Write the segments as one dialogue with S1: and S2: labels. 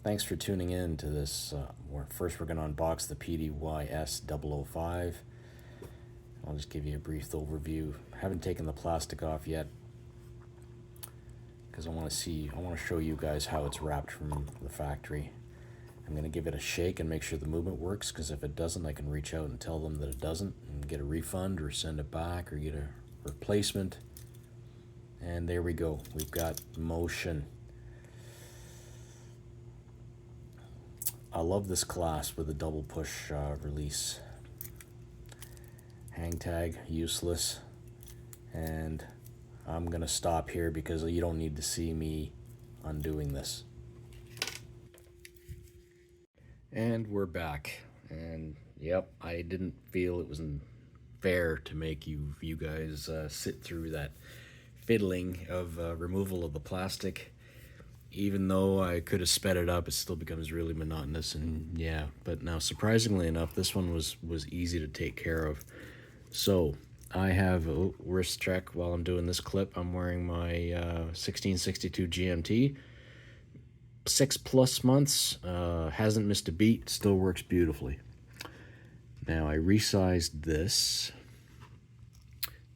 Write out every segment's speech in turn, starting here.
S1: Thanks for tuning in to this. First, we're going to unbox the PD-YS005. I'll just give you a brief overview. I haven't taken the plastic off yet because I want to show you guys how it's wrapped from the factory. I'm going to give it a shake and make sure the movement works, because if it doesn't, I can reach out and tell them that it doesn't and get a refund or send it back or get a replacement. And there we go. We've got motion. I love this class with a double push release. Hang tag, useless. And I'm gonna stop here because you don't need to see me undoing this. And we're back. And yep, I didn't feel it was fair to make you guys sit through that fiddling of removal of the plastic. Even though I could have sped it up, it still becomes really monotonous. And yeah, but now surprisingly enough, this one was easy to take care of. So I have a wrist check while I'm doing this clip. I'm wearing my 1662 GMT. 6+ months, hasn't missed a beat, still works beautifully. Now I resized this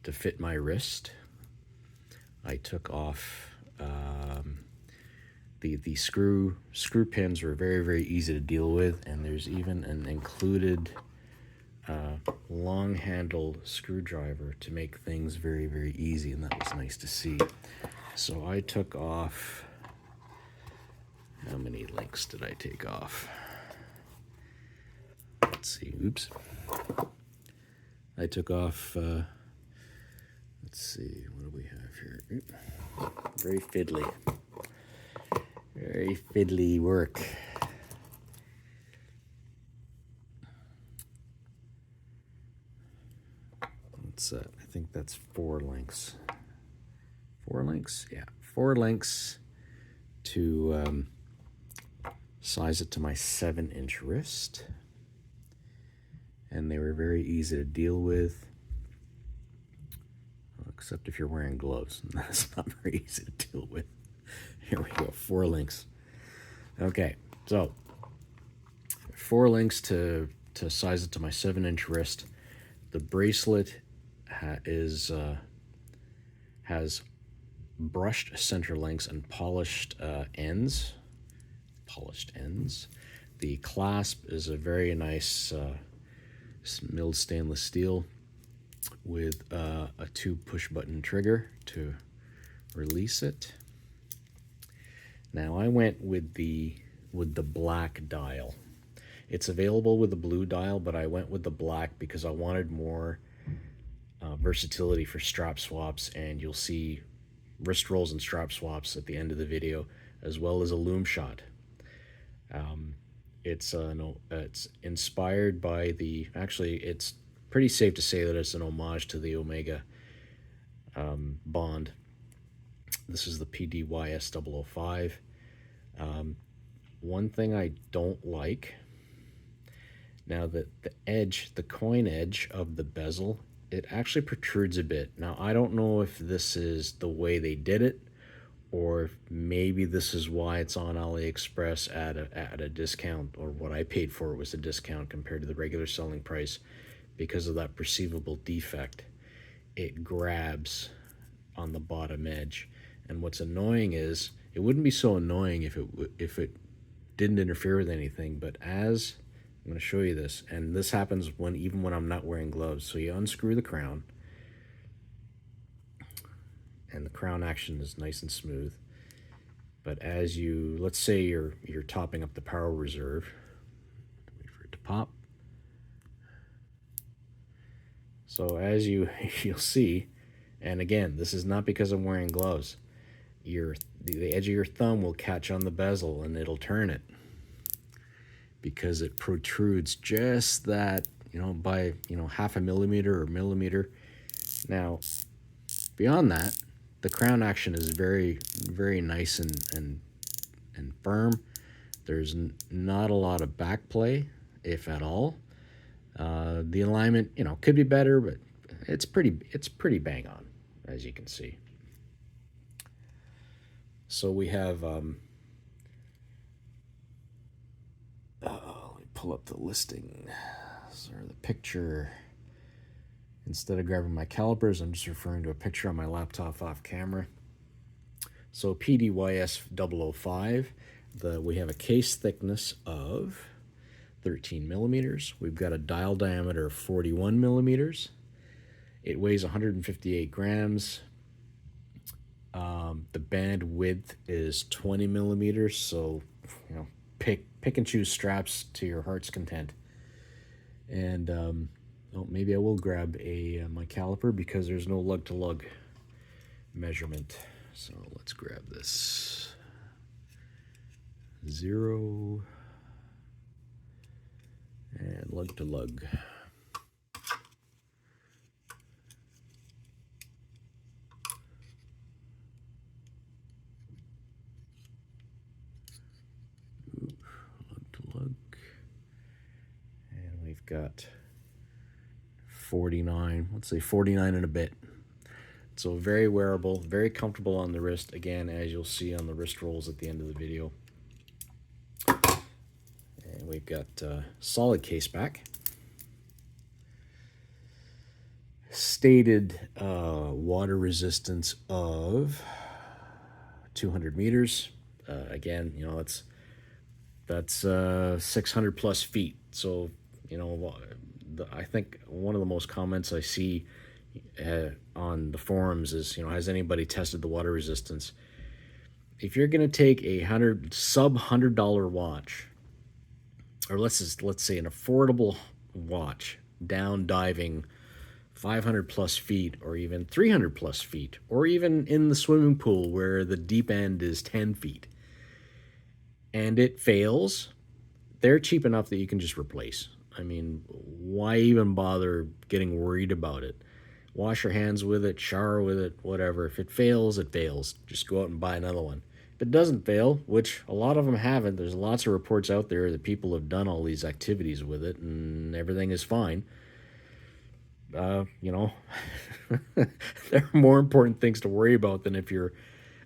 S1: to fit my wrist. I took off the screw pins were very easy to deal with, and there's even an included long handled screwdriver to make things very easy, and that was nice to see. So I took off, how many links did I take off? Let's see, oops. I took off, let's see, what do we have here? Very fiddly. Very fiddly work. What's that? I think that's 4 links. 4 links? Yeah, 4 links to size it to my 7-inch wrist. And they were very easy to deal with. Except if you're wearing gloves. That's not very easy to deal with. Here we go, 4 links. Okay, so 4 links to size it to my 7-inch wrist. The bracelet has brushed center links and polished ends. The clasp is a very nice milled stainless steel with a 2 push button trigger to release it. Now I went with the black dial. It's available with the blue dial, but I went with the black because I wanted more versatility for strap swaps, and you'll see wrist rolls and strap swaps at the end of the video, as well as a loom shot. It's inspired by actually it's pretty safe to say that it's an homage to the Omega Bond. This is the PD-YS005. One thing I don't like, now that the coin edge of the bezel, it actually protrudes a bit. Now I don't know if this is the way they did it, or if maybe this is why it's on AliExpress at a discount, or what I paid for it was a discount compared to the regular selling price, because of that perceivable defect. It grabs on the bottom edge. And what's annoying is, it wouldn't be so annoying if it didn't interfere with anything, but as I'm going to show you this, and this happens even when I'm not wearing gloves. So you unscrew the crown, and the crown action is nice and smooth. But as let's say you're topping up the power reserve, wait for it to pop. So as you'll see, and again, this is not because I'm wearing gloves, the edge of your thumb will catch on the bezel and it'll turn it, because it protrudes just that, by, half a millimeter or millimeter. Now, beyond that, the crown action is very nice and firm. There's not a lot of back play, if at all. The alignment, could be better, but it's pretty bang on, as you can see. So we have pull up the listing, or the picture. Instead of grabbing my calipers, I'm just referring to a picture on my laptop off camera. So PD-YS005, we have a case thickness of 13 millimeters. We've got a dial diameter of 41 millimeters. It weighs 158 grams. The band width is 20 millimeters, so pick and choose straps to your heart's content. And maybe I will grab my caliper because there's no lug-to-lug measurement. So let's grab this 0 and lug-to-lug. Lug-to-lug. And we've got 49, let's say 49 and a bit. So very wearable, very comfortable on the wrist, again, as you'll see on the wrist rolls at the end of the video. And we've got solid case back. Stated water resistance of 200 meters. Again, that's 600 plus feet. So, I think one of the most comments I see on the forums is, has anybody tested the water resistance? If you're going to take a sub $100 watch, or let's say an affordable watch, down diving 500 plus feet, or even 300 plus feet, or even in the swimming pool where the deep end is 10 feet, and it fails, they're cheap enough that you can just replace. I mean, why even bother getting worried about it? Wash your hands with it, shower with it, whatever. If it fails, it fails. Just go out and buy another one. If it doesn't fail, which a lot of them haven't, there's lots of reports out there that people have done all these activities with it and everything is fine. There are more important things to worry about than if your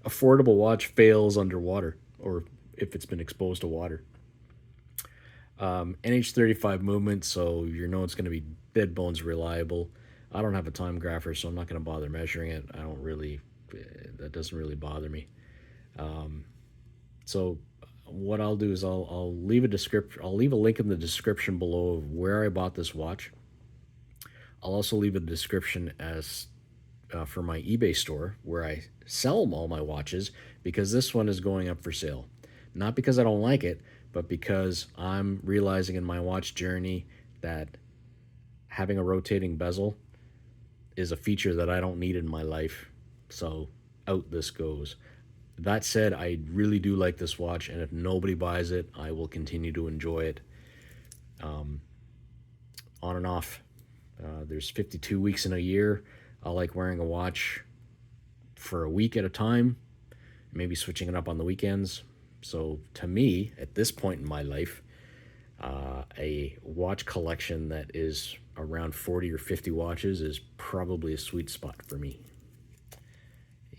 S1: affordable watch fails underwater or if it's been exposed to water. NH35 movement, so it's going to be dead bones reliable. I don't have a time grapher, so I'm not going to bother measuring it. That doesn't really bother me. So what I'll do is I'll leave a link in the description below of where I bought this watch. I'll also leave a description for my eBay store where I sell all my watches, because this one is going up for sale. Not because I don't like it, but because I'm realizing in my watch journey that having a rotating bezel is a feature that I don't need in my life. So out this goes. That said, I really do like this watch, and if nobody buys it, I will continue to enjoy it. On and off. There's 52 weeks in a year. I like wearing a watch for a week at a time, maybe switching it up on the weekends. So to me, at this point in my life, a watch collection that is around 40 or 50 watches is probably a sweet spot for me.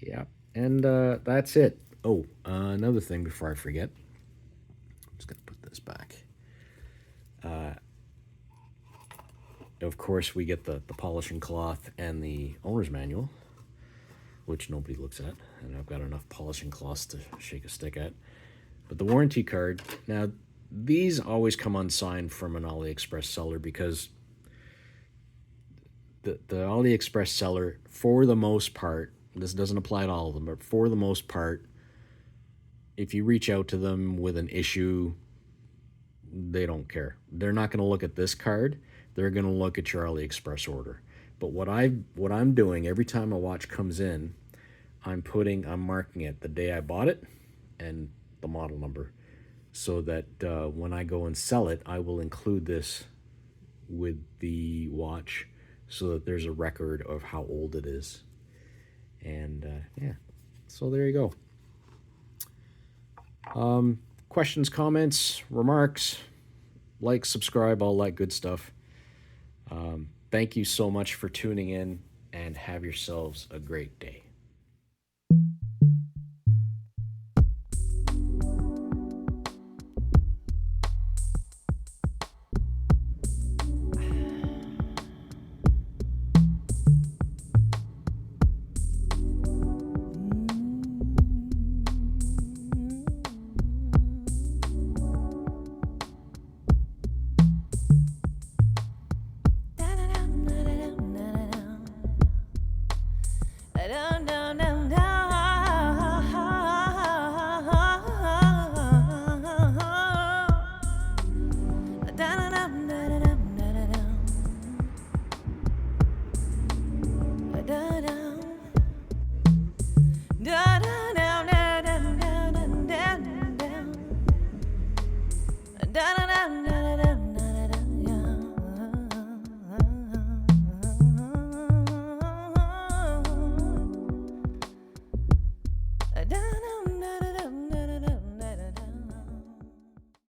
S1: Yeah, and that's it. Oh, another thing before I forget. I'm just going to put this back. Of course, we get the polishing cloth and the owner's manual, which nobody looks at, and I've got enough polishing cloths to shake a stick at. But the warranty card, now these always come unsigned from an AliExpress seller, because the AliExpress seller, for the most part, this doesn't apply to all of them, but for the most part, if you reach out to them with an issue, they don't care. They're not going to look at this card. They're going to look at your AliExpress order. But what I'm doing every time a watch comes in, I'm marking it the day I bought it and the model number, so that when I go and sell it, I will include this with the watch so that there's a record of how old it is. And yeah, so there you go. Questions, comments, remarks, like, subscribe, all that good stuff. Thank you so much for tuning in, and have yourselves a great day.
S2: da da